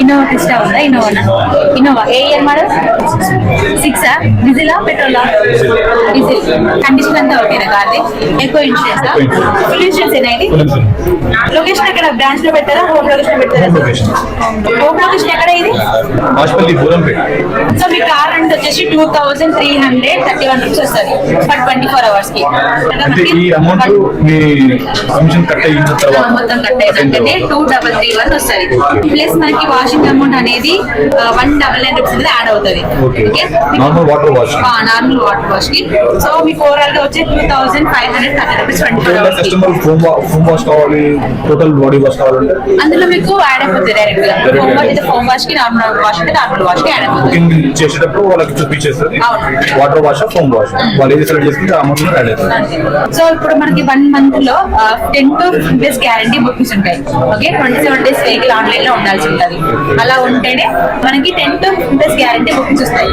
Innova Crysta ఉందా? Innova ఏ year model? 6 డీజిలా పెట్రోలా? Diesel. Condition అంతా ఓకేనా కార్ది? ఎక్కువ ఇన్సూరెన్స్ ఫుల్ ఇన్సూరెన్స్ ఏనా ఇది? లొకేషన్ ఎక్కడ? బ్రాంచ్ లో పెట్టారా? హోమ్ లొకేషన్ పెట్టారా? హోమ్ లొకేషన్ ఎక్కడ ఇది? సో మీ కార్ రెంట్ వచ్చేసి 2331 రూపీస్ వస్తుంది ఫర్ 24 hours కి. మొత్తం కట్ అయిందంటే 2331 వస్తుంది. ప్లస్ మనకి వాషింగ్ అమౌంట్ అనేది 199 రూపీస్ అనేది యాడ్ అవుతుంది. నార్మల్ వాటర్ వాష్ కి. సో మీకు ఓవరాల్ గా వచ్చి 2530 రూపీస్ 24 hours కి. అందులో మీకు యాడ్ అయిపోతుంది డైరెక్ట్ గా. హోమ్ వాష్ కి, నార్మల్ వాష్ కి, నార్మల్ వాష్ కి యాడ్ అయిపోతుంది. చేసేటప్పుడు వాళ్ళకి చూపించేస్తుంది వాటర్ వాష్ హోమ్ వాష్ వాళ్ళు ఏది సెలెక్ట్ చేసుకుంటే ఆ అమౌంట్ యాడ్ అవుతుంది. సో ఇప్పుడు మనకి 1 month లో 10 to 15 days గ్యారంటీ బుకింగ్స్ ఉంటాయి. ఓకే, 27 days వెహికల్ ఆన్లైన్ లో ఉండాల్సి ఉంటుంది. అలా ఉంటేనే మనకి 10 to 15 days గ్యారంటీ బుకింగ్స్ వస్తాయి.